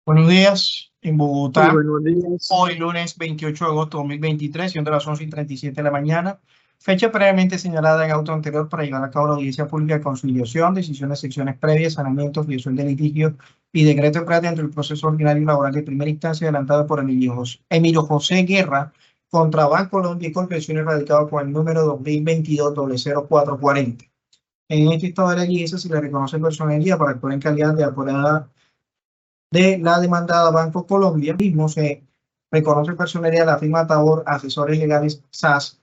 Buenos días, en Muy Bogotá, buenos días. hoy lunes 28 de agosto de 2023, siendo las 11:37 de la mañana, fecha previamente señalada en auto anterior para llevar a cabo la audiencia pública de conciliación, decisión de secciones previas, saneamiento, filiación de litigio y decreto de plata entre el proceso ordinario laboral de primera instancia adelantado por Emilio José Guerra contra Bancolombia y Colpensiones radicado con el número 2022-00440. En este estado de la audiencia se le reconoce personería para actuar en calidad de apurada de la demandada Banco Colombia. Mismo se reconoce personería de la firma Tabor Asesores Legales SAS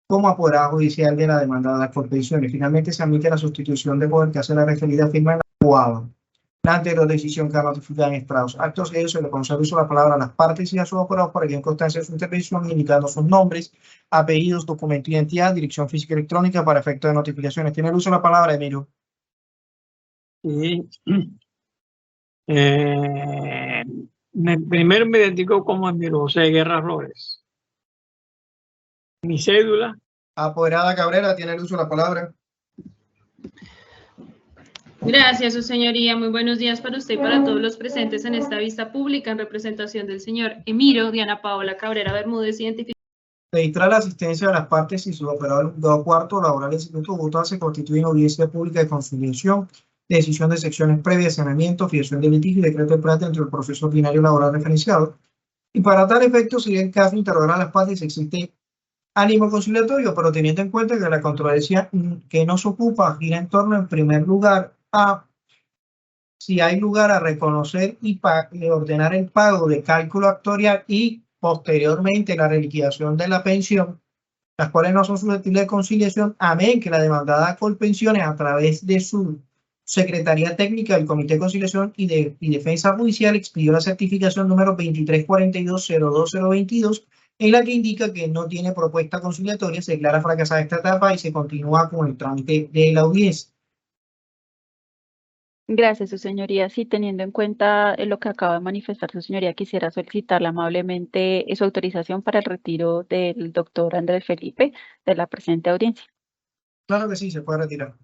como apoderada judicial de la demandada por pensiones. Finalmente se admite la sustitución de poder que hace la referida firma en la jugada. La anterior decisión queda notificada en estrados. Actos de ellos se le concede uso la palabra a las partes y a sus apoderados para que en constancia de su intervención, indicando sus nombres, apellidos, documento de identidad, dirección física electrónica para efecto de notificaciones. Tiene el uso de la palabra, Emilio. Sí. Primero me identifico como Emilio José Guerra Flores. Mi cédula. Apoderada Cabrera, tiene el uso de la palabra. Gracias, su señoría. Muy buenos días para usted y para todos los presentes en esta vista pública en representación del señor Emiro Diana Paola Cabrera Bermúdez, identificado. Registrar la asistencia de las partes y su operador del juzgado cuarto laboral del Instituto de Bogotá se constituye en audiencia pública de conciliación, decisión de secciones previas, saneamiento, fijación de litigio y decreto de plata entre el proceso ordinario laboral referenciado. Y para tal efecto sería el caso de interrogar a las partes si existe ánimo conciliatorio, pero teniendo en cuenta que la controversia que nos ocupa gira en torno, en primer lugar, a si hay lugar a reconocer y ordenar el pago de cálculo actuarial y posteriormente la reliquidación de la pensión, las cuales no son susceptibles de conciliación, amén que la demandada Colpensiones a través de su Secretaría Técnica del Comité de Conciliación y Defensa Judicial expidió la certificación número 2342-02022 en la que indica que no tiene propuesta conciliatoria, se declara fracasada esta etapa y se continúa con el trámite de la audiencia. Gracias, su señoría. Sí, teniendo en cuenta lo que acaba de manifestar su señoría, quisiera solicitarle amablemente su autorización para el retiro del doctor Andrés Felipe de la presente audiencia. Claro que sí, se puede retirar.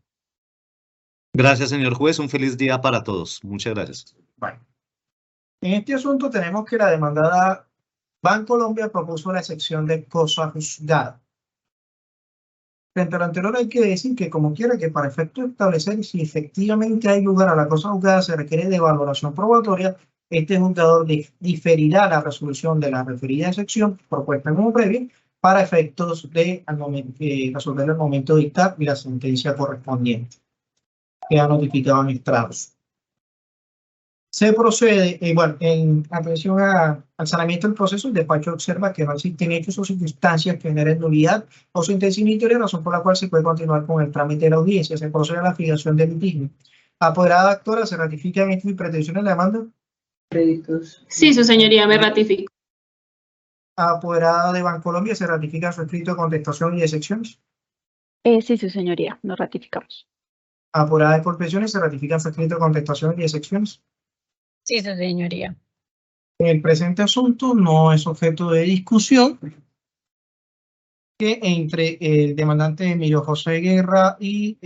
Gracias, señor juez. Un feliz día para todos. Muchas gracias. Bueno, en este asunto tenemos que la demandada Bancolombia propuso la excepción de cosa juzgada. Frente a lo anterior hay que decir que como quiera que para efecto de establecer si efectivamente hay lugar a la cosa juzgada se requiere de valoración probatoria, este juzgador diferirá la resolución de la referida excepción propuesta como previa para efectos de resolver el momento de dictar y la sentencia correspondiente. Queda notificado en estrados. Se procede, en atención al saneamiento del proceso, el despacho observa que no existen hechos o circunstancias que generen nulidad o sentencia inhibitoria, razón por la cual se puede continuar con el trámite de la audiencia. Se procede a la fijación del litigio. Apoderada actora, ¿se ratifican hechos y pretensiones de la demanda? Sí, su señoría, me ratifico. Apoderada de Bancolombia, ¿se ratifica su escrito de contestación y de secciones? Sí, su señoría, nos ratificamos. Apoderada de Colpensiones, ¿se ratifica su escrito de contestación y de secciones? Sí, su señoría. El presente asunto no es objeto de discusión que entre el demandante Emilio José Guerra y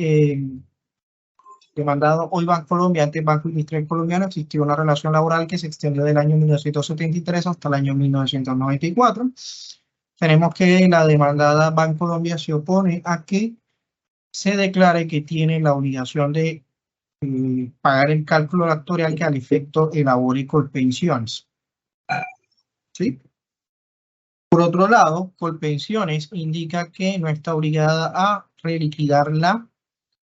demandado hoy Bancolombia ante Banco Industrial Colombiano existió una relación laboral que se extendió del año 1973 hasta el año 1994. Tenemos que la demandada Bancolombia se opone a que se declare que tiene la obligación de pagar el cálculo actuarial que al efecto elabore Colpensiones. ¿Sí? Por otro lado, Colpensiones indica que no está obligada a reliquidar la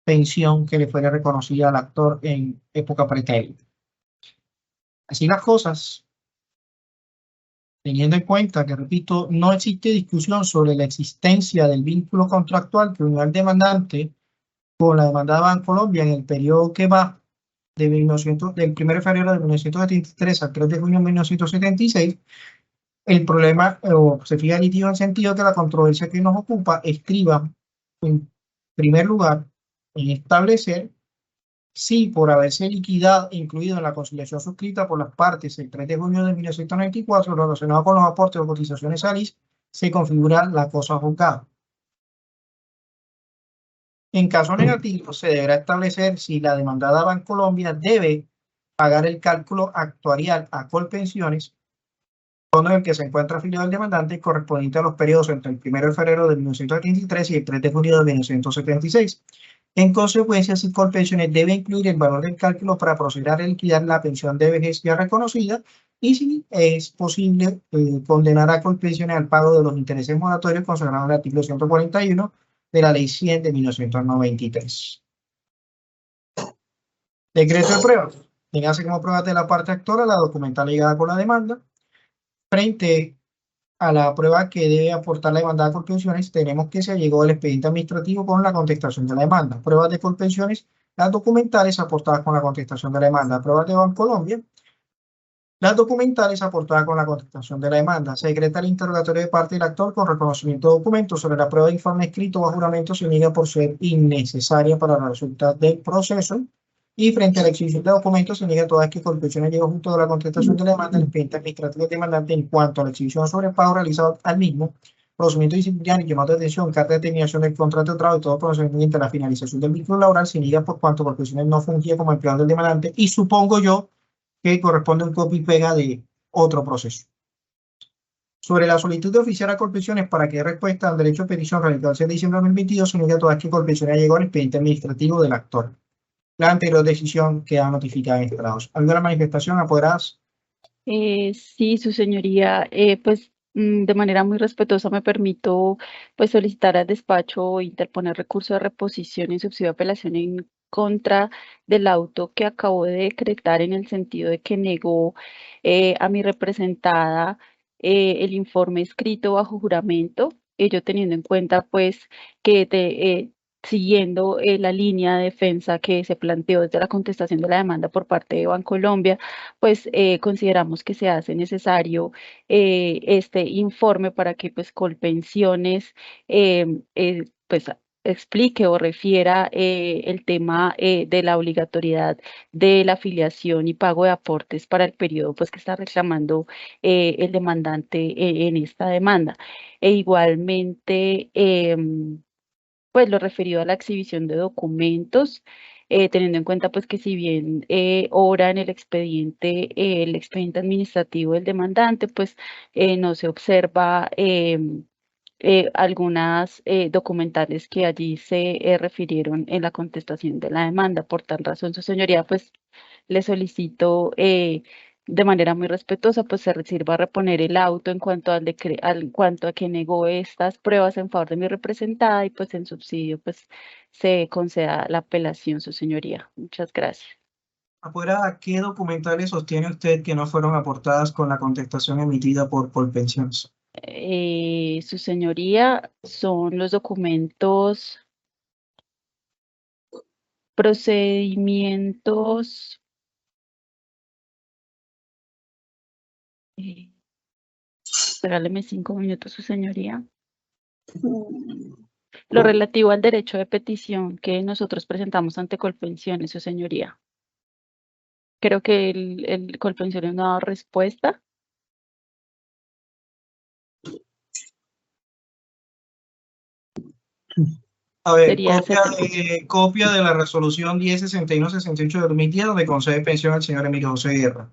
pensión que le fuera reconocida al actor en época pretérita. Así las cosas, teniendo en cuenta que, repito, no existe discusión sobre la existencia del vínculo contractual que unió al demandante con la demandada Bancolombia en el periodo que va del 1 de febrero de 1973 al 3 de junio de 1976, el problema se fija litigio en el sentido que la controversia que nos ocupa estriba, en primer lugar, en establecer si por haberse liquidado e incluido en la conciliación suscrita por las partes el 3 de junio de 1994 relacionado con los aportes o cotizaciones ALIS, se configura la cosa juzgada. En caso negativo, se deberá establecer si la demandada Bancolombia debe pagar el cálculo actuarial a Colpensiones, fondo en el que se encuentra afiliado el demandante, correspondiente a los periodos entre el 1 de febrero de 1973 y el 3 de junio de 1976. En consecuencia, si Colpensiones debe incluir el valor del cálculo para proceder a liquidar la pensión de vejez ya reconocida, y si es posible condenar a Colpensiones al pago de los intereses moratorios consagrados en el artículo 141 de la Ley 100 de 1993. Decreto de prueba. Téngase como prueba de la parte actora la documental ligada con la demanda. Frente a la prueba que debe aportar la demanda a Colpensiones, tenemos que se allegó el expediente administrativo con la contestación de la demanda. Pruebas de Colpensiones, las documentales aportadas con la contestación de la demanda. Pruebas de Bancolombia, las documentales aportadas con la contestación de la demanda. Se decreta el interrogatorio de parte del actor con reconocimiento de documentos. Sobre la prueba de informe escrito o juramento se niega por ser innecesaria para la resultado del proceso. Y frente a la exhibición de documentos se niega toda vez que Colpensiones llegó junto a la contestación de la demanda el expediente administrativo del demandante en cuanto a la exhibición sobre pago realizado al mismo, procedimiento disciplinario, llamado de atención, carta de terminación del contrato de trabajo y todo procedimiento a la finalización del vínculo laboral se niega por cuanto Colpensiones no fungía como empleado del demandante y supongo yo que corresponde un copia y pega de otro proceso. Sobre la solicitud de oficiar a Colpensiones para que dé respuesta al derecho de petición realizado el 6 de diciembre de 2022 se niega toda vez que Colpensiones llegó al expediente administrativo del actor. La anterior decisión queda notificada en estados. ¿Alguna manifestación, apoderadas? Sí, su señoría, pues de manera muy respetuosa me permito pues solicitar al despacho o interponer recurso de reposición y subsidio de apelación en contra del auto que acabo de decretar en el sentido de que negó a mi representada el informe escrito bajo juramento, ello teniendo en cuenta pues que siguiendo la línea de defensa que se planteó desde la contestación de la demanda por parte de Bancolombia, pues consideramos que se hace necesario este informe para que pues Colpensiones pues explique o refiera el tema de la obligatoriedad de la afiliación y pago de aportes para el periodo pues que está reclamando el demandante en esta demanda. E igualmente pues lo referido a la exhibición de documentos, teniendo en cuenta pues que si bien obra en el expediente administrativo del demandante, pues no se observa algunas documentales que allí se refirieron en la contestación de la demanda. Por tal razón, su señoría, pues le solicito de manera muy respetuosa, pues se sirva a reponer el auto en cuanto en cuanto a que negó estas pruebas en favor de mi representada y pues en subsidio pues se conceda la apelación, su señoría. Muchas gracias. Apoderada, ¿qué documentales sostiene usted que no fueron aportadas con la contestación emitida por Colpensiones? Su señoría, son los documentos, procedimientos, regáleme 5 minutos, su señoría. Lo relativo al derecho de petición que nosotros presentamos ante Colpensiones, su señoría. Creo que el Colpensiones no ha dado respuesta. A ver, Sería copia de la resolución 1061-68 de 2010, donde concede pensión al señor Emilio José Guerra.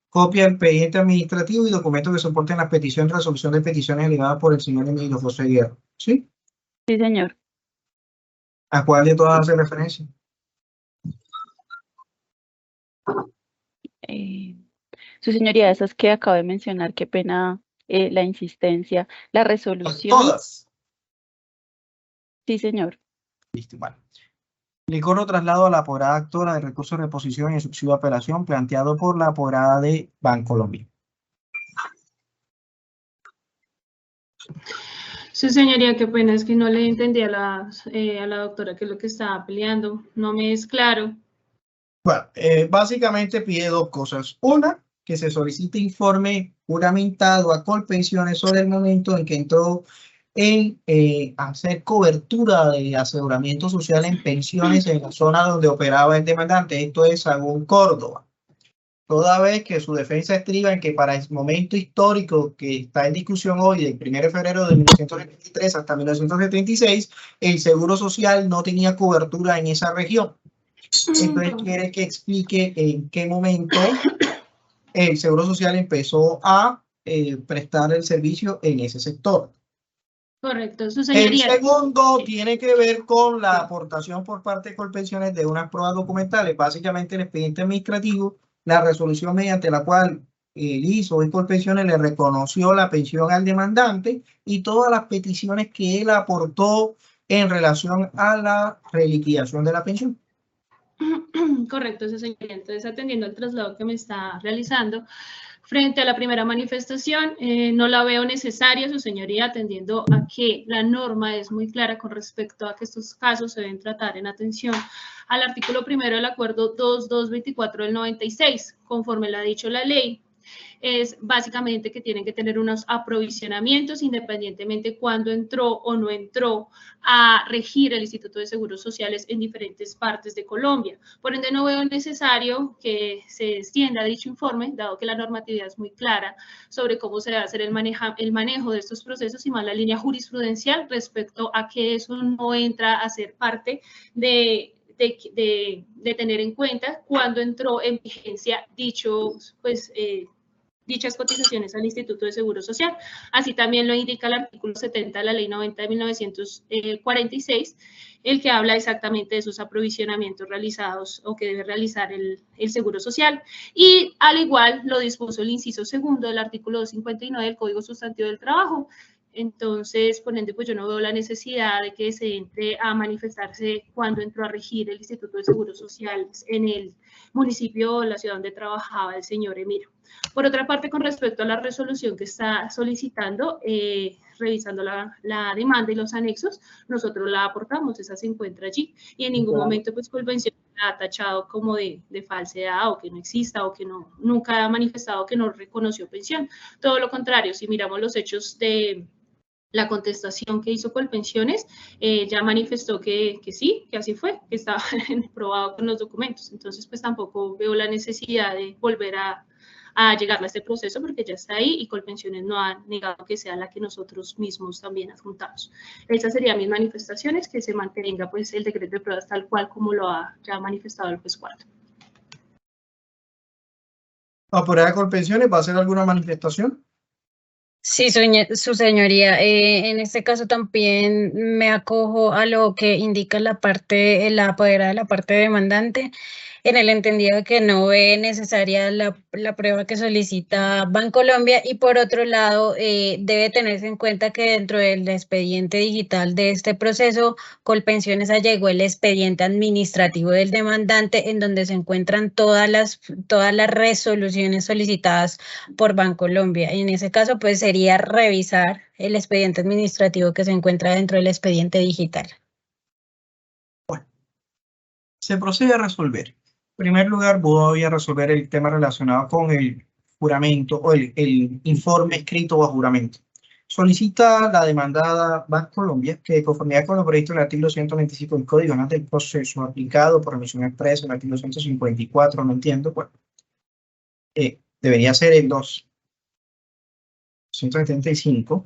Copia del expediente administrativo y documentos que soporten la petición de resolución de peticiones elevadas por el señor Emilio José Guerra. ¿Sí? Sí, señor. ¿A cuál de todas hace referencia? Su señoría, esas que acabo de mencionar, qué pena la insistencia. La resolución. Todas. Sí, señor. Listo, vale. Licor traslado a la apoderada actora de recurso de reposición y subsidio de apelación planteado por la apoderada de Bancolombia. Su señoría, qué pena, es que no le entendí a la doctora qué es lo que estaba peleando. No me es claro. Bueno, básicamente pide dos cosas. Una, que se solicite informe juramentado a Colpensiones sobre el momento en que entró en hacer cobertura de aseguramiento social en pensiones en la zona donde operaba el demandante. Esto es Sagún, Córdoba. Toda vez que su defensa estriba en que para el momento histórico que está en discusión hoy, del 1 de febrero de 1973 hasta 1976, el Seguro Social no tenía cobertura en esa región. Entonces quiere que explique en qué momento el Seguro Social empezó a prestar el servicio en ese sector. Correcto, su El señoría. segundo tiene que ver con la aportación por parte de Colpensiones de unas pruebas documentales, básicamente el expediente administrativo, la resolución mediante la cual el ISO y Colpensiones le reconoció la pensión al demandante y todas las peticiones que él aportó en relación a la reliquidación de la pensión. Correcto, su señoría. Entonces, atendiendo al traslado que me está realizando, frente a la primera manifestación, no la veo necesaria, su señoría, atendiendo a que la norma es muy clara con respecto a que estos casos se deben tratar en atención al artículo primero del acuerdo 2224 del 96, conforme lo ha dicho la ley. Es básicamente que tienen que tener unos aprovisionamientos independientemente cuando entró o no entró a regir el Instituto de Seguros Sociales en diferentes partes de Colombia. Por ende, no veo necesario que se extienda dicho informe, dado que la normatividad es muy clara sobre cómo se debe hacer el manejo de estos procesos y más la línea jurisprudencial respecto a que eso no entra a ser parte de tener en cuenta cuando entró en vigencia dichas cotizaciones al Instituto de Seguro Social. Así también lo indica el artículo 70 de la Ley 90 de 1946, el que habla exactamente de esos aprovisionamientos realizados o que debe realizar el Seguro Social. Y al igual lo dispuso el inciso segundo del artículo 259 del Código Sustantivo del Trabajo. Entonces, por ende, pues yo no veo la necesidad de que se entre a manifestarse cuando entró a regir el Instituto de Seguro Social en el municipio o la ciudad donde trabajaba el señor Emiro. Por otra parte, con respecto a la resolución que está solicitando, revisando la demanda y los anexos, nosotros la aportamos, esa se encuentra allí, y en ningún momento pues Colpensión ha tachado como de falsedad o que no exista o que nunca ha manifestado que no reconoció pensión. Todo lo contrario, si miramos los hechos de la contestación que hizo Colpensiones, ya manifestó que sí, que así fue, que estaba probado con los documentos. Entonces, pues tampoco veo la necesidad de volver a llegar a este proceso porque ya está ahí y Colpensiones no ha negado que sea la que nosotros mismos también adjuntamos. Esas serían mis manifestaciones, que se mantenga pues el decreto de pruebas tal cual como lo ha ya manifestado el juez cuarto. ¿Apurada de Colpensiones va a hacer alguna manifestación? Sí, su señoría. En este caso también me acojo a lo que indica la apoderada de la parte demandante, en el entendido de que no ve necesaria la prueba que solicita Bancolombia y por otro lado debe tenerse en cuenta que dentro del expediente digital de este proceso, Colpensiones allegó el expediente administrativo del demandante en donde se encuentran todas las resoluciones solicitadas por Bancolombia. En ese caso, pues sería revisar el expediente administrativo que se encuentra dentro del expediente digital. Bueno, se procede a resolver. En primer lugar, voy a resolver el tema relacionado con el juramento o el informe escrito bajo juramento. Solicita la demandada Bancolombia que, de conformidad con lo previsto en el artículo 125 del Código Penal del Proceso aplicado por emisión expresa en el artículo 154, no entiendo, bueno, debería ser el 175,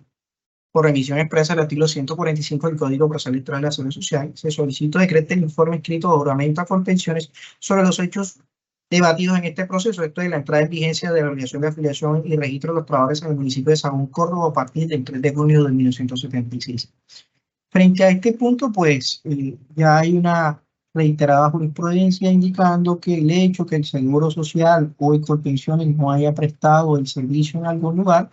por remisión expresa del artículo 145 del Código Procesal Electoral de la Seguridad Social, se solicita decrete el informe escrito de juramento a Colpensiones sobre los hechos debatidos en este proceso. Esto es la entrada en vigencia de la obligación de afiliación y registro de los trabajadores en el municipio de Sahagún, Córdoba, a partir del 3 de junio de 1976. Frente a este punto, pues, ya hay una reiterada jurisprudencia indicando que el hecho que el Seguro Social o Colpensiones no haya prestado el servicio en algún lugar,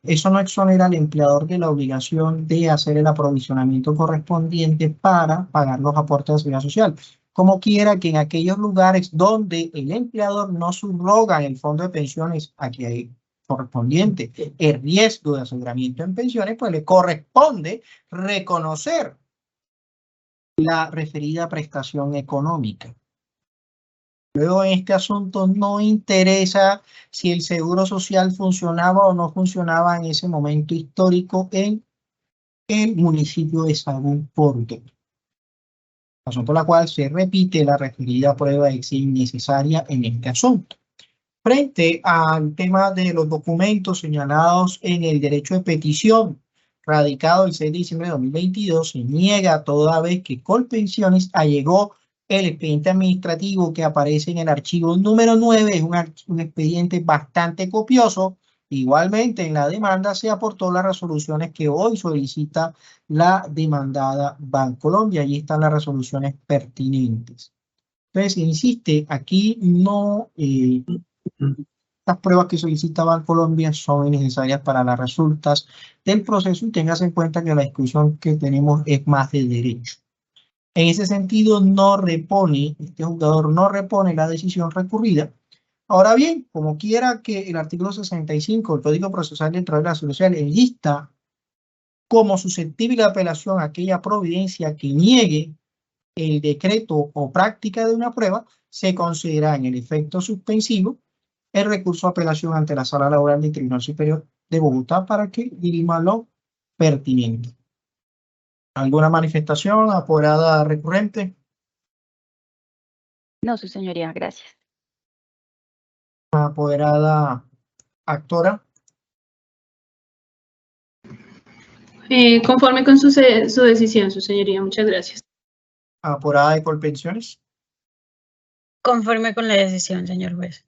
eso no exonera al empleador de la obligación de hacer el aprovisionamiento correspondiente para pagar los aportes de seguridad social. Como quiera que en aquellos lugares donde el empleador no subroga en el fondo de pensiones a que hay correspondiente el riesgo de aseguramiento en pensiones, pues le corresponde reconocer la referida prestación económica. Luego, en este asunto no interesa si el Seguro Social funcionaba o no funcionaba en ese momento histórico en el municipio de Sahagún, Córdoba. Razón por la cual se repite la referida prueba de ser innecesaria en este asunto. Frente al tema de los documentos señalados en el derecho de petición, radicado el 6 de diciembre de 2022, se niega toda vez que Colpensiones allegó El expediente administrativo que aparece en el archivo número 9 es un expediente bastante copioso. Igualmente, en la demanda se aportó las resoluciones que hoy solicita la demandada Bancolombia. Allí están las resoluciones pertinentes. Entonces, insiste, aquí no, las pruebas que solicita Bancolombia son innecesarias para las resultas del proceso y tengas en cuenta que la discusión que tenemos es más de derecho. En ese sentido, no repone, este juzgador no repone la decisión recurrida. Ahora bien, como quiera que el artículo 65 del Código Procesal del Trabajo Social enlista como susceptible de apelación aquella providencia que niegue el decreto o práctica de una prueba, se considera en el efecto suspensivo el recurso de apelación ante la Sala Laboral del Tribunal Superior de Bogotá para que dirima lo pertinente. ¿Alguna manifestación, apoderada recurrente? No, su señoría, gracias. Apoderada actora. Conforme con su decisión, su señoría. Muchas gracias. Apoderada de Colpensiones. Conforme con la decisión, señor juez.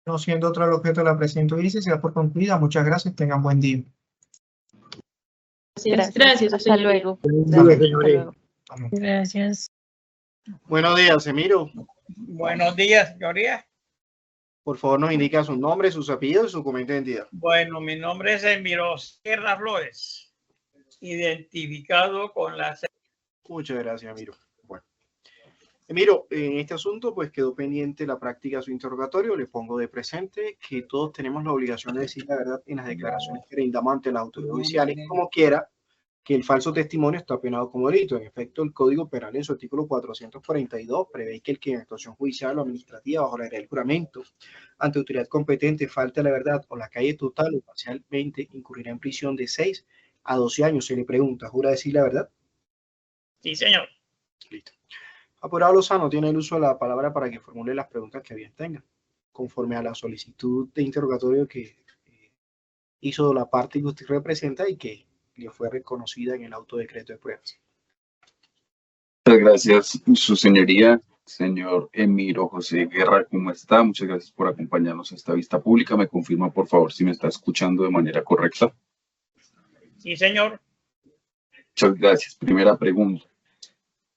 No siendo otro el objeto de la presente audiencia, se da por concluida. Muchas gracias. Tengan buen día. Gracias, su Hasta señoría. luego. Buen día, Gracias, hasta señoría. luego. Gracias. Buenos días, Emiro. Buenos días, señoría. Por favor, nos indica su nombre, sus apellidos y su documento de identidad. Bueno, mi nombre es Emiro Sierra Flores, identificado con la... Muchas gracias, Emiro. Bueno, Emiro, en este asunto pues quedó pendiente la práctica de su interrogatorio. Le pongo de presente que todos tenemos la obligación de decir la verdad en las declaraciones que brindamos ante las autoridades judiciales, como quiera que el falso testimonio está penado como delito. En efecto, el Código Penal en su artículo 442 prevé que el que en actuación judicial o administrativa bajo la regla del juramento ante autoridad competente falte a la verdad o la calle total o parcialmente incurrirá en prisión de 6 a 12 años. Se le pregunta, ¿jura decir la verdad? Sí, señor. Listo. Apurado Lozano tiene el uso de la palabra para que formule las preguntas que bien tenga, conforme a la solicitud de interrogatorio que hizo la parte que usted representa y que le fue reconocida en el autodecreto de pruebas. Muchas gracias, su señoría. Señor Emiro José Guerra, ¿cómo está? Muchas gracias por acompañarnos a esta vista pública. ¿Me confirma, por favor, si me está escuchando de manera correcta? Sí, señor. Muchas gracias. Primera pregunta.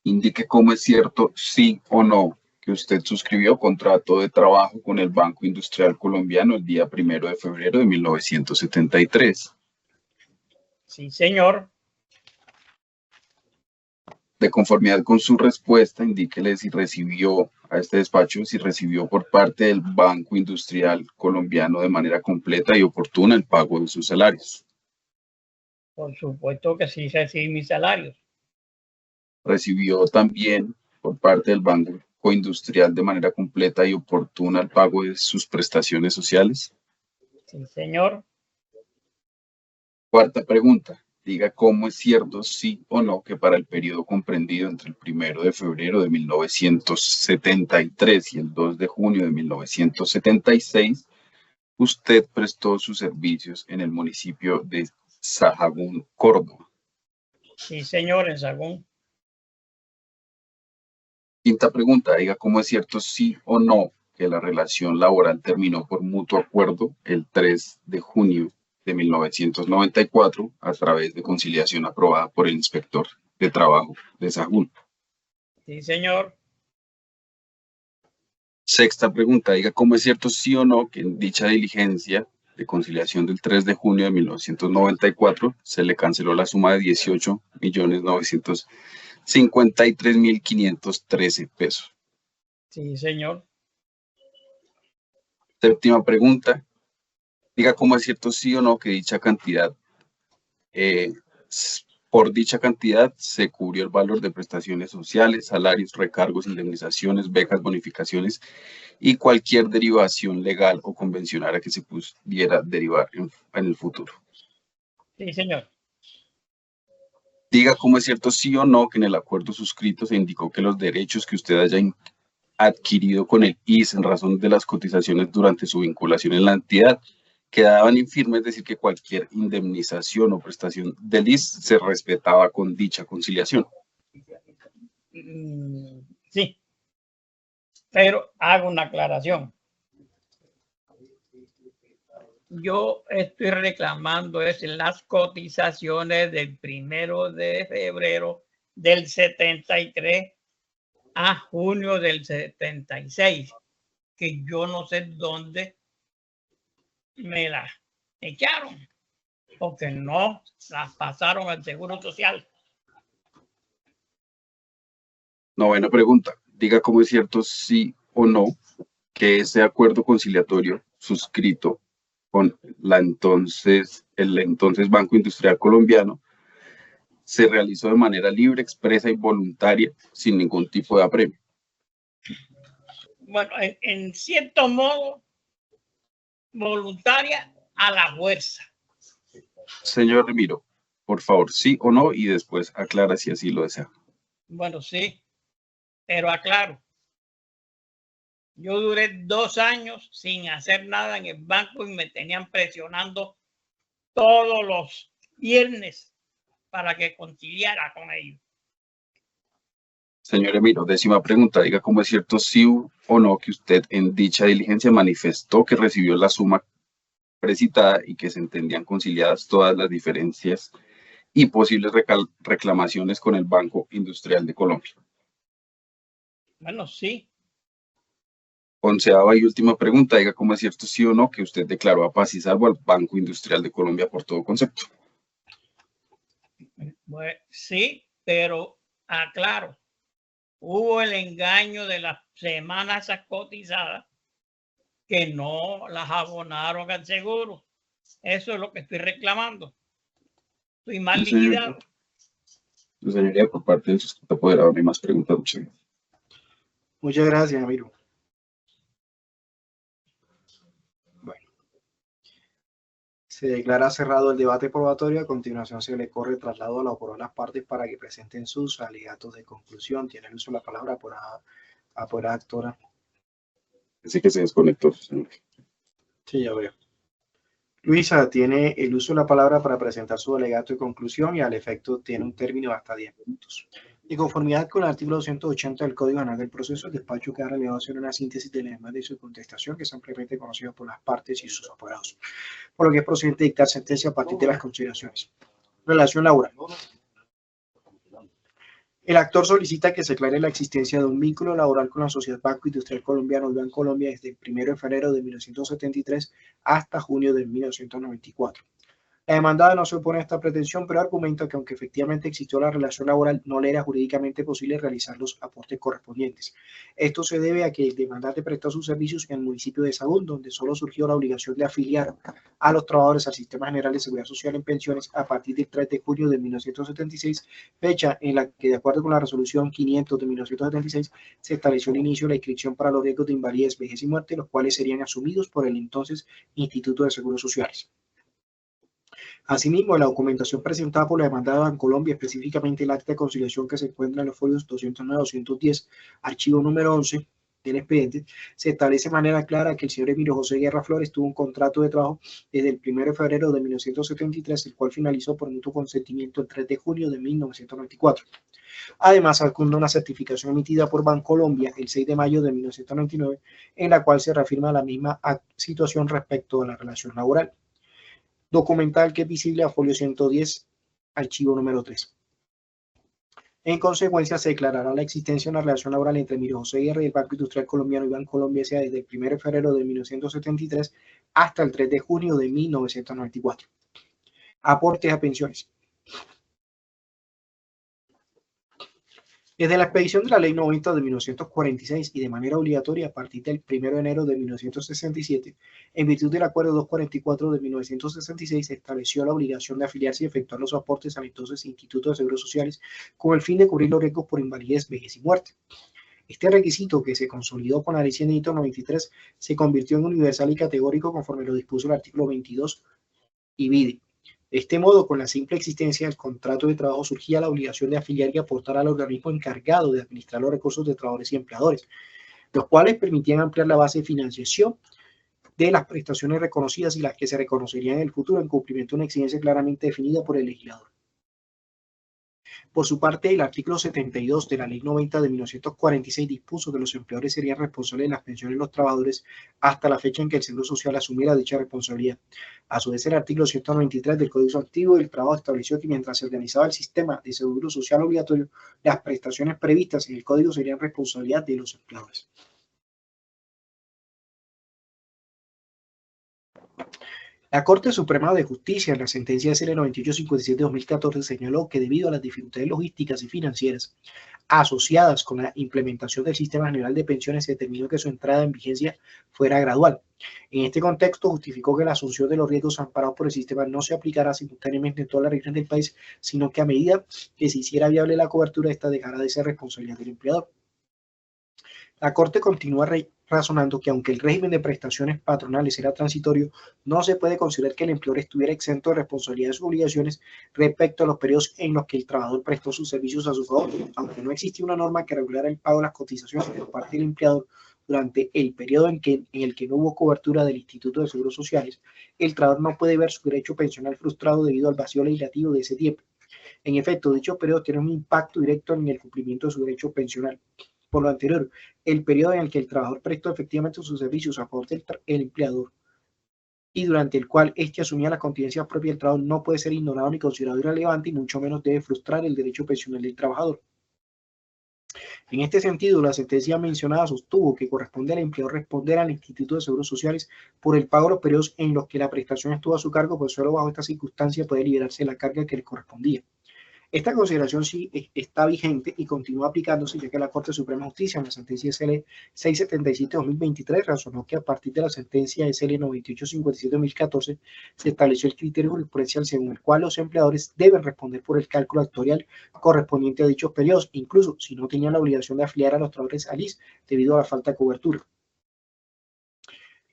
Indique cómo es cierto, sí o no, que usted suscribió contrato de trabajo con el Banco Industrial Colombiano el día 1 de febrero de 1973. Sí, señor. De conformidad con su respuesta, indíquele si recibió a este despacho, si recibió por parte del Banco Industrial Colombiano de manera completa y oportuna el pago de sus salarios. Por supuesto que sí, recibí mis salarios. Recibió también por parte del Banco Industrial de manera completa y oportuna el pago de sus prestaciones sociales. Sí, señor. Cuarta pregunta. Diga cómo es cierto, sí o no, que para el periodo comprendido entre el 1 de febrero de 1973 y el 2 de junio de 1976, usted prestó sus servicios en el municipio de Sahagún, Córdoba. Sí, señor, en Sagún. Quinta pregunta. Diga cómo es cierto, sí o no, que la relación laboral terminó por mutuo acuerdo el 3 de junio de 1994 a través de conciliación aprobada por el inspector de trabajo de Sahagún. Sí, señor. Sexta pregunta. Diga cómo es cierto, sí o no, que en dicha diligencia de conciliación del 3 de junio de 1994 se le canceló la suma de 18.953.513 pesos. Sí, señor. Séptima pregunta. Diga cómo es cierto, sí o no, que dicha cantidad, por dicha cantidad se cubrió el valor de prestaciones sociales, salarios, recargos, indemnizaciones, becas, bonificaciones y cualquier derivación legal o convencional que se pudiera derivar en el futuro. Sí, señor. Diga cómo es cierto, sí o no, que en el acuerdo suscrito se indicó que los derechos que usted haya adquirido con el IS en razón de las cotizaciones durante su vinculación en la entidad quedaban infirmes, es decir, que cualquier indemnización o prestación del IS se respetaba con dicha conciliación. Sí, pero hago una aclaración. Yo estoy reclamando las cotizaciones del 1 de febrero del 73 a junio del 76, que yo no sé dónde me las echaron, porque no las pasaron al Seguro Social. Novena pregunta. Diga cómo es cierto, sí o no, que ese acuerdo conciliatorio suscrito con el entonces Banco Industrial Colombiano se realizó de manera libre, expresa y voluntaria, sin ningún tipo de apremio. Bueno, en cierto modo, voluntaria a la fuerza. Señor Remiro, por favor, sí o no, y después aclara si así lo desea. Bueno, sí, pero aclaro. Yo duré 2 años sin hacer nada en el banco y me tenían presionando todos los viernes para que conciliara con ellos. Señor Remiro, 10ª pregunta. Diga cómo es cierto, sí o no, que usted en dicha diligencia manifestó que recibió la suma precitada y que se entendían conciliadas todas las diferencias y posibles reclamaciones con el Banco Industrial de Colombia. Bueno, sí. 11ª y última pregunta. Diga cómo es cierto, sí o no, que usted declaró a paz y salvo al Banco Industrial de Colombia por todo concepto. Bueno, sí, pero aclaro. Hubo el engaño de las semanas cotizadas que no las abonaron al seguro. Eso es lo que estoy reclamando. Estoy mal liquidado. Su señoría, por parte del suscrito apoderado, no hay más preguntas. Muchas gracias. Muchas gracias, Amiro. Bueno. Se declara cerrado el debate probatorio. A continuación se le corre traslado a las partes para que presenten sus alegatos de conclusión. Tiene el uso de la palabra apoderada actora. Así que se desconectó, señor. Sí, ya veo. Luisa tiene el uso de la palabra para presentar su alegato de conclusión y al efecto tiene un término de hasta 10 minutos. De conformidad con el artículo 280 del Código Penal del Proceso, el despacho queda relegado a hacer una síntesis de la demanda y su contestación, que es ampliamente conocido por las partes y sus apoderados, por lo que es procedente dictar sentencia a partir de las consideraciones. Relación laboral. El actor solicita que se aclare la existencia de un vínculo laboral con la Sociedad Banco Industrial Colombiano Bancolombia desde el 1 de febrero de 1973 hasta junio de 1994. La demandada no se opone a esta pretensión, pero argumenta que aunque efectivamente existió la relación laboral, no le era jurídicamente posible realizar los aportes correspondientes. Esto se debe a que el demandante prestó sus servicios en el municipio de Sagún, donde solo surgió la obligación de afiliar a los trabajadores al Sistema General de Seguridad Social en pensiones a partir del 3 de junio de 1976, fecha en la que, de acuerdo con la resolución 500 de 1976, se estableció el inicio de la inscripción para los riesgos de invalidez, vejez y muerte, los cuales serían asumidos por el entonces Instituto de Seguros Sociales. Asimismo, la documentación presentada por la demandada Bancolombia, específicamente el acta de conciliación que se encuentra en los folios 209-210, archivo número 11 del expediente, se establece de manera clara que el señor Emilio José Guerra Flores tuvo un contrato de trabajo desde el 1 de febrero de 1973, el cual finalizó por mutuo consentimiento el 3 de junio de 1994. Además, adjunta una certificación emitida por Bancolombia el 6 de mayo de 1999, en la cual se reafirma la misma situación respecto a la relación laboral. Documental que es visible a folio 110, archivo número 3. En consecuencia, se declarará la existencia de una relación laboral entre Emilio José Guerra y el Banco Industrial Colombiano y Bancolombia S.A. desde el 1 de febrero de 1973 hasta el 3 de junio de 1994. Aportes a pensiones. Desde la expedición de la Ley 90 de 1946 y de manera obligatoria a partir del 1 de enero de 1967, en virtud del Acuerdo 244 de 1966, se estableció la obligación de afiliarse y efectuar los aportes al entonces Instituto de Seguros Sociales con el fin de cubrir los riesgos por invalidez, vejez y muerte. Este requisito, que se consolidó con la Ley 193, se convirtió en universal y categórico conforme lo dispuso el artículo 22 y vide. De este modo, con la simple existencia del contrato de trabajo surgía la obligación de afiliar y aportar al organismo encargado de administrar los recursos de trabajadores y empleadores, los cuales permitían ampliar la base de financiación de las prestaciones reconocidas y las que se reconocerían en el futuro en cumplimiento de una exigencia claramente definida por el legislador. Por su parte, el artículo 72 de la Ley 90 de 1946 dispuso que los empleadores serían responsables de las pensiones de los trabajadores hasta la fecha en que el Seguro Social asumiera dicha responsabilidad. A su vez, el artículo 193 del Código Activo del Trabajo estableció que mientras se organizaba el sistema de Seguro Social obligatorio, las prestaciones previstas en el Código serían responsabilidad de los empleadores. La Corte Suprema de Justicia, en la sentencia SL 9857-2014, señaló que debido a las dificultades logísticas y financieras asociadas con la implementación del Sistema General de Pensiones, se determinó que su entrada en vigencia fuera gradual. En este contexto, justificó que la asunción de los riesgos amparados por el sistema no se aplicará simultáneamente en todas las regiones del país, sino que a medida que se hiciera viable la cobertura, esta dejará de ser responsabilidad del empleador. La Corte continúa razonando que aunque el régimen de prestaciones patronales era transitorio, no se puede considerar que el empleador estuviera exento de responsabilidades y sus obligaciones respecto a los periodos en los que el trabajador prestó sus servicios a su favor, aunque no existía una norma que regulara el pago de las cotizaciones por parte del empleador durante el periodo en el que no hubo cobertura del Instituto de Seguros Sociales. El trabajador no puede ver su derecho pensional frustrado debido al vacío legislativo de ese tiempo. En efecto, dicho periodo tiene un impacto directo en el cumplimiento de su derecho pensional. Por lo anterior, el periodo en el que el trabajador prestó efectivamente sus servicios a favor del empleador y durante el cual éste asumía la contingencia propia del trabajador no puede ser ignorado ni considerado irrelevante y mucho menos debe frustrar el derecho pensional del trabajador. En este sentido, la sentencia mencionada sostuvo que corresponde al empleador responder al Instituto de Seguros Sociales por el pago de los periodos en los que la prestación estuvo a su cargo, pues solo bajo esta circunstancia puede liberarse de la carga que le correspondía. Esta consideración sí está vigente y continúa aplicándose, ya que la Corte Suprema de Justicia en la sentencia SL 677-2023 razonó que a partir de la sentencia SL 9857-2014 se estableció el criterio jurisprudencial según el cual los empleadores deben responder por el cálculo actuarial correspondiente a dichos periodos, incluso si no tenían la obligación de afiliar a los trabajadores al ISS debido a la falta de cobertura.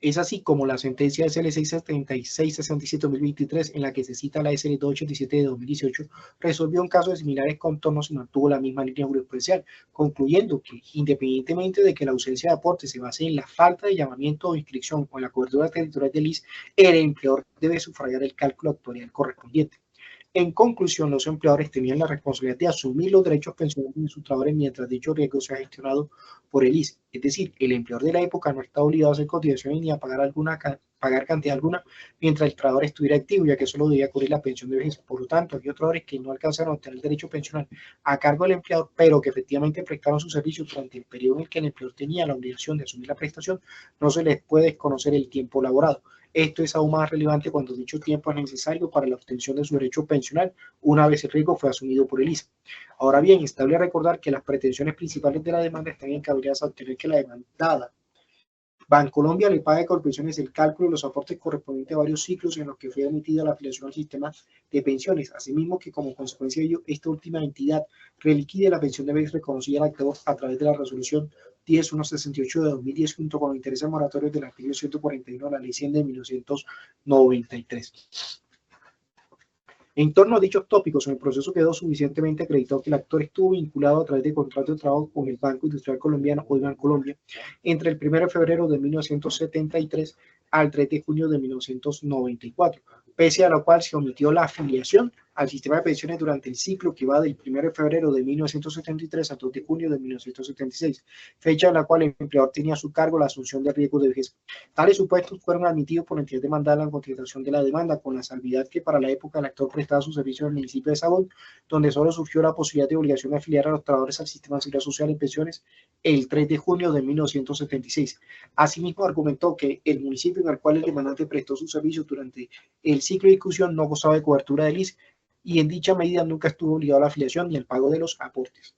Es así como la sentencia SL 676-67-2023, en la que se cita la SL 287 de 2018, resolvió un caso de similares contornos y mantuvo la misma línea jurisprudencial, concluyendo que, independientemente de que la ausencia de aporte se base en la falta de llamamiento o inscripción o en la cobertura territorial del ISS, el empleador debe sufragar el cálculo actuarial correspondiente. En conclusión, los empleadores tenían la responsabilidad de asumir los derechos pensionales de sus trabajadores mientras dicho riesgo sea gestionado por el ISS. Es decir, el empleador de la época no está obligado a hacer cotizaciones ni a pagar cantidad alguna mientras el trabajador estuviera activo, ya que solo debía cubrir la pensión de vejez. Por lo tanto, había trabajadores que no alcanzaron a obtener el derecho pensional a cargo del empleador, pero que efectivamente prestaron sus servicios durante el periodo en el que el empleador tenía la obligación de asumir la prestación. No se les puede desconocer el tiempo laborado. Esto es aún más relevante cuando dicho tiempo es necesario para la obtención de su derecho pensional una vez el riesgo fue asumido por el ISS. Ahora bien, es estable recordar que las pretensiones principales de la demanda están encaminadas a obtener que la demandada Bancolombia le pague con pensiones el cálculo de los aportes correspondientes a varios ciclos en los que fue emitida la afiliación al sistema de pensiones. Asimismo, que como consecuencia de ello, esta última entidad reliquide la pensión de vejez reconocida al actor a través de la resolución 10168 de 2010 junto con los intereses moratorios del artículo 141 de la ley 100 de 1993. En torno a dichos tópicos, en el proceso quedó suficientemente acreditado que el actor estuvo vinculado a través de contrato de trabajo con el Banco Industrial Colombiano, hoy Bancolombia, entre el 1 de febrero de 1973 al 3 de junio de 1994, pese a lo cual se omitió la afiliación al sistema de pensiones durante el ciclo que va del 1 de febrero de 1973 al 2 de junio de 1976, fecha en la cual el empleador tenía a su cargo la asunción de riesgos de vejez. Tales supuestos fueron admitidos por la entidad demandada en la contestación de la demanda, con la salvedad que para la época el actor prestaba sus servicios en el municipio de Sabón, donde solo surgió la posibilidad de obligación de afiliar a los trabajadores al sistema de seguridad social y pensiones el 3 de junio de 1976. Asimismo, argumentó que el municipio en el cual el demandante prestó sus servicios durante el ciclo de discusión no gozaba de cobertura del ISS, y en dicha medida nunca estuvo obligado a la afiliación ni al pago de los aportes.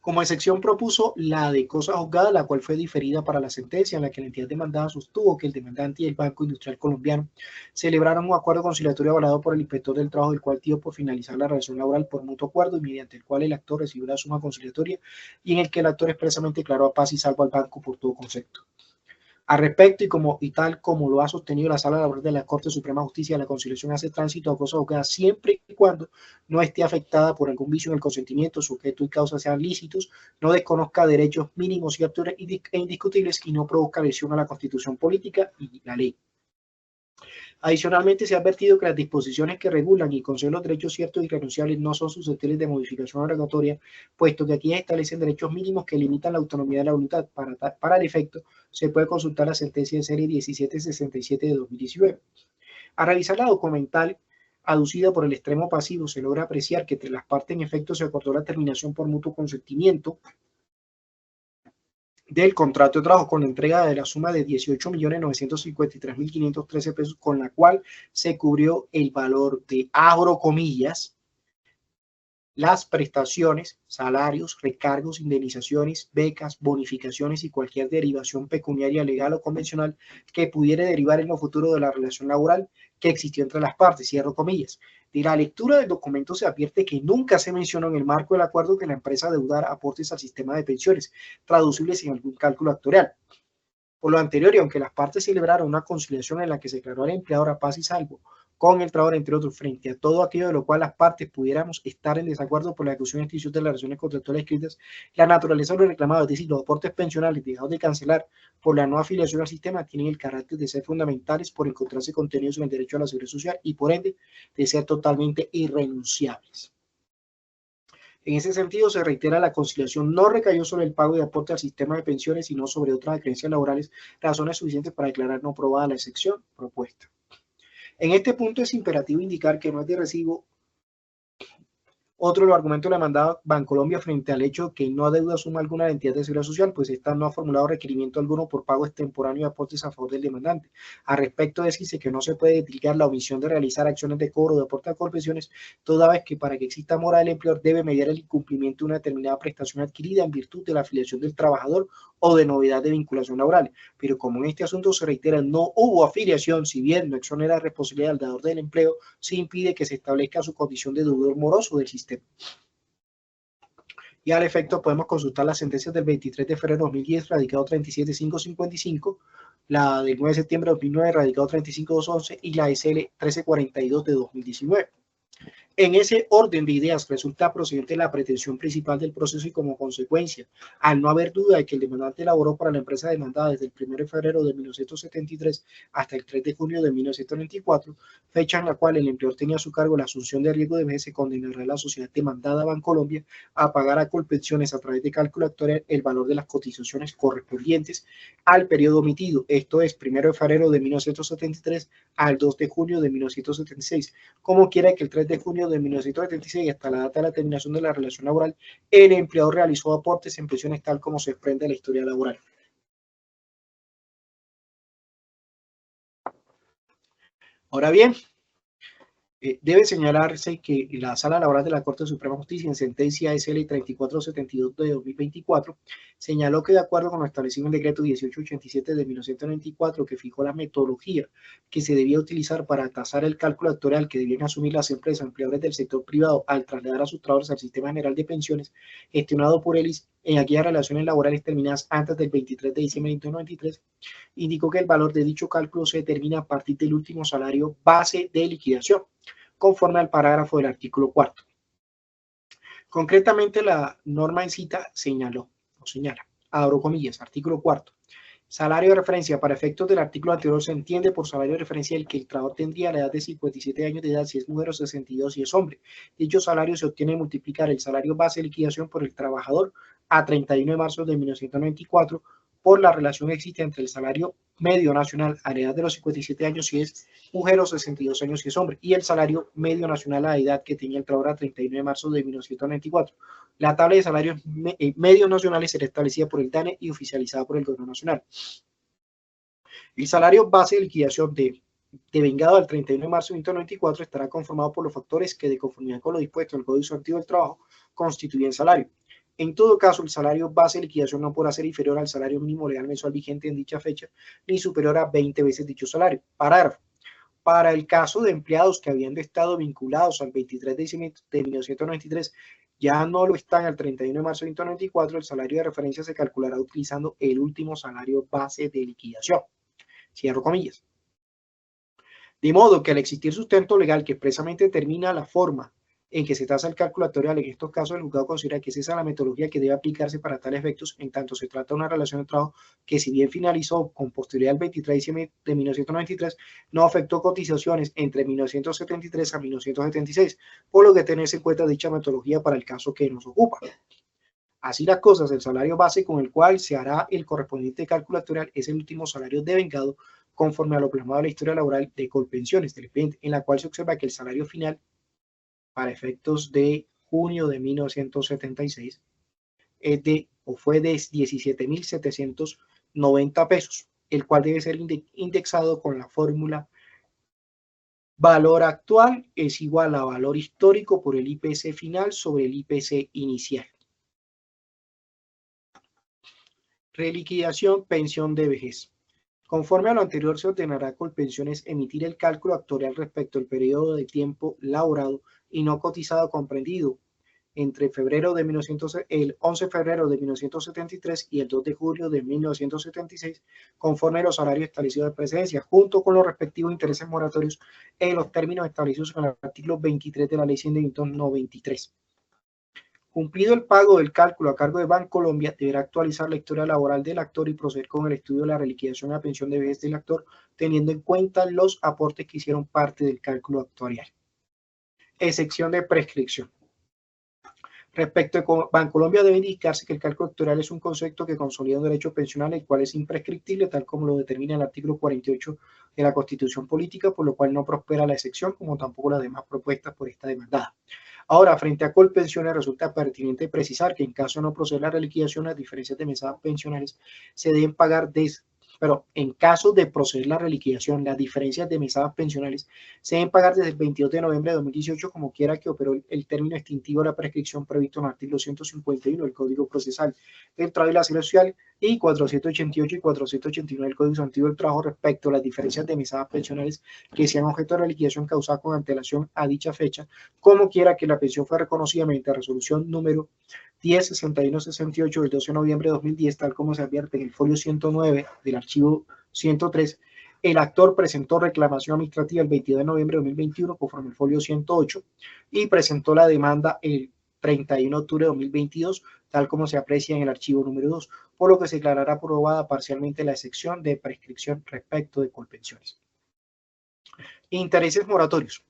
Como excepción propuso la de cosa juzgada, la cual fue diferida para la sentencia, en la que la entidad demandada sostuvo que el demandante y el Banco Industrial Colombiano celebraron un acuerdo conciliatorio avalado por el inspector del trabajo, del cual dio por finalizar la relación laboral por mutuo acuerdo y mediante el cual el actor recibió la suma conciliatoria y en el que el actor expresamente declaró a paz y salvo al banco por todo concepto. Al respecto, y tal como lo ha sostenido la Sala Laboral de la Corte Suprema de Justicia, la conciliación hace tránsito a cosa juzgada siempre y cuando no esté afectada por algún vicio en el consentimiento, sujeto y causa sean lícitos, no desconozca derechos mínimos ciertos e indiscutibles y no produzca lesión a la Constitución política y la ley. Adicionalmente, se ha advertido que las disposiciones que regulan y conceden los derechos ciertos y irrenunciables no son susceptibles de modificación obligatoria, puesto que aquí establecen derechos mínimos que limitan la autonomía de la voluntad. Para el efecto, se puede consultar la sentencia de serie 1767 de 2019. A revisar la documental aducida por el extremo pasivo, se logra apreciar que entre las partes en efecto se acordó la terminación por mutuo consentimiento del contrato de trabajo con la entrega de la suma de 18.953.513 pesos, con la cual se cubrió el valor de, abro comillas, las prestaciones, salarios, recargos, indemnizaciones, becas, bonificaciones y cualquier derivación pecuniaria legal o convencional que pudiera derivar en lo futuro de la relación laboral que existió entre las partes, cierro comillas. De la lectura del documento se advierte que nunca se mencionó en el marco del acuerdo que la empresa deudara aportes al sistema de pensiones, traducibles en algún cálculo actuarial. Por lo anterior, y aunque las partes celebraron una conciliación en la que se declaró al empleador a paz y salvo con el trabajador, entre otros, frente a todo aquello de lo cual las partes pudiéramos estar en desacuerdo por la ejecución y extinción de las relaciones contractuales escritas, la naturaleza de lo reclamado, es decir, los aportes pensionales dejados de cancelar por la no afiliación al sistema, tienen el carácter de ser fundamentales por encontrarse contenidos en el derecho a la seguridad social y, por ende, de ser totalmente irrenunciables. En ese sentido, se reitera la conciliación no recayó sobre el pago de aporte al sistema de pensiones, sino sobre otras creencias laborales, razones suficientes para declarar no aprobada la excepción propuesta. En este punto es imperativo indicar que no es de recibo otro de los argumentos de la demandada Bancolombia frente al hecho que no adeuda suma alguna a la entidad de seguridad social, pues esta no ha formulado requerimiento alguno por pago extemporáneo de aportes a favor del demandante. Al respecto, decirse que no se puede desligar la omisión de realizar acciones de cobro de aporte a colpensiones, toda vez que para que exista mora del empleador debe mediar el incumplimiento de una determinada prestación adquirida en virtud de la afiliación del trabajador o de novedad de vinculación laboral. Pero como en este asunto se reitera, no hubo afiliación, si bien no exonera responsabilidad al dador del empleo, se impide que se establezca su condición de deudor moroso del sistema. Y al efecto podemos consultar las sentencias del 23 de febrero de 2010, radicado 37555, la del 9 de septiembre de 2009, radicado 35211, y la SL 1342 de 2019. En ese orden de ideas resulta procedente la pretensión principal del proceso y como consecuencia, al no haber duda de que el demandante laboró para la empresa demandada desde el 1 de febrero de 1973 hasta el 3 de junio de 1994, fecha en la cual el empleador tenía a su cargo la asunción de riesgo de vejez, se condenará a la sociedad demandada Bancolombia a pagar a Colpensiones a través de cálculo actuarial el valor de las cotizaciones correspondientes al periodo omitido, esto es 1 de febrero de 1973 al 2 de junio de 1976, como quiera que el 3 de junio de 1976 hasta la data de la terminación de la relación laboral, el empleador realizó aportes en pensiones tal como se desprende de la historia laboral. Ahora bien, debe señalarse que la Sala Laboral de la Corte de Suprema Justicia, en sentencia SL 3472 de 2024, señaló que de acuerdo con lo establecido en el decreto 1887 de 1994, que fijó la metodología que se debía utilizar para tasar el cálculo actuarial que debían asumir las empresas empleadores del sector privado al trasladar a sus trabajadores al Sistema General de Pensiones, gestionado por ELIS en aquellas relaciones laborales terminadas antes del 23 de diciembre de 1993, indicó que el valor de dicho cálculo se determina a partir del último salario base de liquidación, conforme al parágrafo del artículo 4. Concretamente, la norma en cita señala, abro comillas, artículo 4, salario de referencia para efectos del artículo anterior se entiende por salario de referencia el que el trabajador tendría a la edad de 57 años de edad si es mujer o 62 si es hombre. Dicho salario se obtiene multiplicar el salario base de liquidación por el trabajador a 31 de marzo de 1994 por la relación que existe entre el salario medio nacional a la edad de los 57 años si es mujer o 62 años si es hombre, y el salario medio nacional a la edad que tenía el trabajador a 31 de marzo de 1994. La tabla de salarios medios nacionales será establecida por el DANE y oficializada por el Gobierno Nacional. El salario base de liquidación devengado al 31 de marzo de 1994 estará conformado por los factores que, de conformidad con lo dispuesto en el Código Sustantivo del Trabajo, constituyen salario. En todo caso, el salario base de liquidación no podrá ser inferior al salario mínimo legal mensual vigente en dicha fecha, ni superior a 20 veces dicho salario. Parágrafo. Para el caso de empleados que habiendo estado vinculados al 23 de diciembre de 1993 ya no lo están al 31 de marzo de 1994, el salario de referencia se calculará utilizando el último salario base de liquidación. Cierro comillas. De modo que al existir sustento legal que expresamente determina la forma en que se tasa el cálculo actuarial. En estos casos, el juzgado considera que es esa la metodología que debe aplicarse para tales efectos, en tanto se trata de una relación de trabajo que, si bien finalizó con posterioridad al 23 de diciembre de 1993, no afectó cotizaciones entre 1973 a 1976, por lo que tenerse en cuenta dicha metodología para el caso que nos ocupa. Así las cosas, el salario base con el cual se hará el correspondiente cálculo actuarial es el último salario devengado conforme a lo plasmado en la historia laboral de Colpensiones del expediente, en la cual se observa que el salario final para efectos de junio de 1976 es de, o fue de 17.790 pesos, el cual debe ser indexado con la fórmula valor actual es igual a valor histórico por el IPC final sobre el IPC inicial. Reliquidación, pensión de vejez. Conforme a lo anterior, se ordenará a Colpensiones emitir el cálculo actuarial respecto al periodo de tiempo laborado y no cotizado comprendido entre el 11 de febrero de 1973 y el 2 de julio de 1976, conforme a los salarios establecidos de precedencia, junto con los respectivos intereses moratorios en los términos establecidos en el artículo 23 de la Ley 193. Cumplido el pago del cálculo a cargo de Bancolombia, deberá actualizar la historia laboral del actor y proceder con el estudio de la reliquidación a pensión de vejez del actor, teniendo en cuenta los aportes que hicieron parte del cálculo actuarial. Excepción de prescripción. Respecto a Bancolombia, debe indicarse que el cálculo actuarial es un concepto que consolida un derecho pensional, el cual es imprescriptible, tal como lo determina el artículo 48 de la Constitución Política, por lo cual no prospera la excepción, como tampoco las demás propuestas por esta demandada. Ahora, frente a Colpensiones, resulta pertinente precisar que en caso de no proceder la reliquidación, las diferencias de mesadas pensionales se deben pagar en caso de proceder la reliquidación, las diferencias de mesadas pensionales se deben pagar desde el 22 de noviembre de 2018, como quiera que operó el término extintivo de la prescripción previsto en el artículo 151 del Código Procesal del Trabajo y la Seguridad Social y 488 y 489 del Código Sustantivo del Trabajo respecto a las diferencias de mesadas pensionales que sean objeto de reliquidación causada con antelación a dicha fecha, como quiera que la pensión fue reconocida mediante resolución número 106168 del 12 de noviembre de 2010, tal como se advierte en el folio 109 del archivo 103. El actor presentó reclamación administrativa el 22 de noviembre de 2021 conforme al folio 108 y presentó la demanda el 31 de octubre de 2022, tal como se aprecia en el archivo número 2, por lo que se declarará aprobada parcialmente la excepción de prescripción respecto de Colpensiones. Intereses moratorios.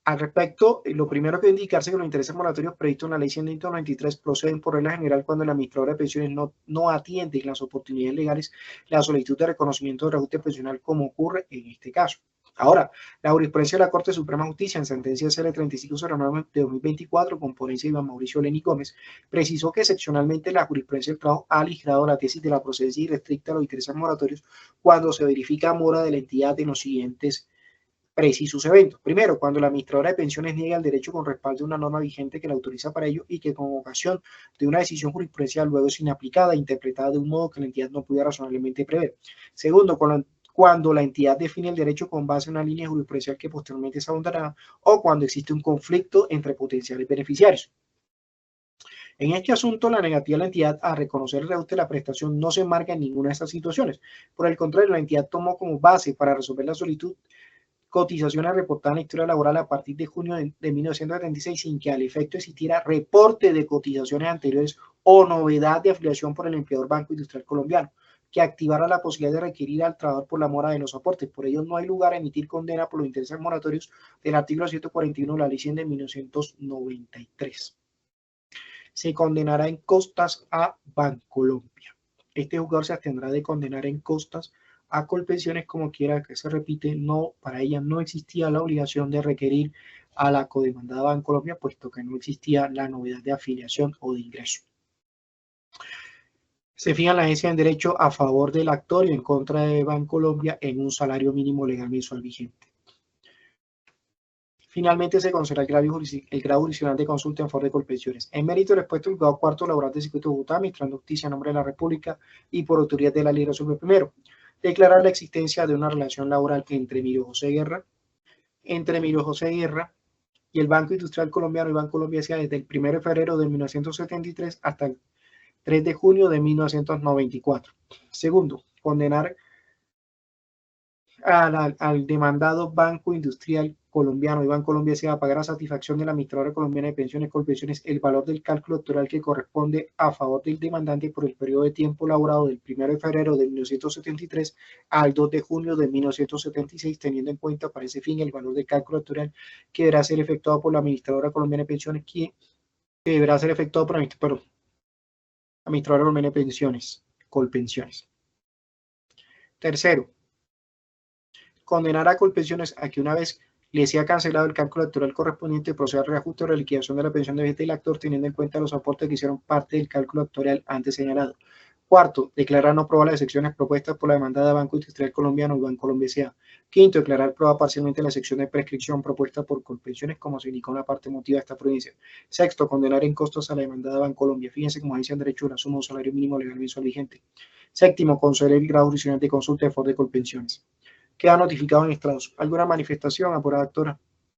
Al respecto, lo primero que debe indicarse es que los intereses moratorios previstos en la Ley 193 proceden por regla general cuando la administradora de pensiones no atiende en las oportunidades legales la solicitud de reconocimiento de reajuste pensional, como ocurre en este caso. Ahora, la jurisprudencia de la Corte Suprema de Justicia en sentencia CL3509 de 2024, con ponencia de Iván Mauricio Leni Gómez, precisó que excepcionalmente la jurisprudencia del trabajo ha aligerado la tesis de la procedencia irrestricta a los intereses moratorios cuando se verifica mora de la entidad en los siguientes precisos eventos. Primero, cuando la administradora de pensiones niega el derecho con respaldo de una norma vigente que la autoriza para ello y que con ocasión de una decisión jurisprudencial luego es inaplicada e interpretada de un modo que la entidad no pudiera razonablemente prever. Segundo, cuando la entidad define el derecho con base en una línea jurisprudencial que posteriormente es abandonada o cuando existe un conflicto entre potenciales beneficiarios. En este asunto, la negativa de la entidad a reconocer el reajuste de la prestación no se enmarca en ninguna de estas situaciones. Por el contrario, la entidad tomó como base para resolver la solicitud cotizaciones reportadas en la historia laboral a partir de junio de 1976 sin que al efecto existiera reporte de cotizaciones anteriores o novedad de afiliación por el empleador Banco Industrial Colombiano que activara la posibilidad de requerir al trabajador por la mora de los aportes. Por ello, no hay lugar a emitir condena por los intereses moratorios del artículo 141 de la Ley 100 de 1993. Se condenará en costas a Bancolombia. Este juzgador se abstendrá de condenar en costas a Colpensiones, como quiera que se repite, para ella no existía la obligación de requerir a la codemandada Bancolombia, puesto que no existía la novedad de afiliación o de ingreso. Se fija la agencia en derecho a favor del actor y en contra de Bancolombia en un salario mínimo legal mensual vigente. Finalmente, se considera el grado jurisdiccional de consulta en favor de Colpensiones. En mérito del expuesto, el juzgado cuarto laboral del circuito de Bogotá, administrando justicia en nombre de la República y por autoridad de la Ley sobre primero, declarar la existencia de una relación laboral entre Emilio José Guerra y el Banco Industrial Colombiano y Bancolombia desde el 1 de febrero de 1973 hasta el 3 de junio de 1994. Segundo, condenar al demandado Banco Industrial Colombiano y Bancolombia S.A. pagar a satisfacción de la administradora colombiana de pensiones Colpensiones el valor del cálculo actuarial que corresponde a favor del demandante por el periodo de tiempo laborado del 1 de febrero de 1973 al 2 de junio de 1976, teniendo en cuenta para ese fin el valor del cálculo actuarial que deberá ser efectuado por la administradora colombiana de pensiones, que deberá ser efectuado por la administradora colombiana de pensiones, Colpensiones. Tercero, condenar a Colpensiones a que una vez le sea cancelado el cálculo actuarial correspondiente, proceda al reajuste o reliquidación de la pensión de vejez del actor, teniendo en cuenta los aportes que hicieron parte del cálculo actuarial antes señalado. Cuarto, declarar no probadas las excepciones propuestas por la demandada Banco Industrial Colombiano y Bancolombia S.A. Quinto, declarar probada parcialmente la sección de prescripción propuesta por Colpensiones, como se indicó en la parte motiva de esta provincia. Sexto, condenar en costos a la demandada Bancolombia. Fíjense como dice en derecho una suma de un salario mínimo legal mensual vigente. Séptimo, conceder el grado adicional de consulta de favor de Colpensiones. Queda notificado en estrados. ¿Alguna manifestación, apurada, doctora?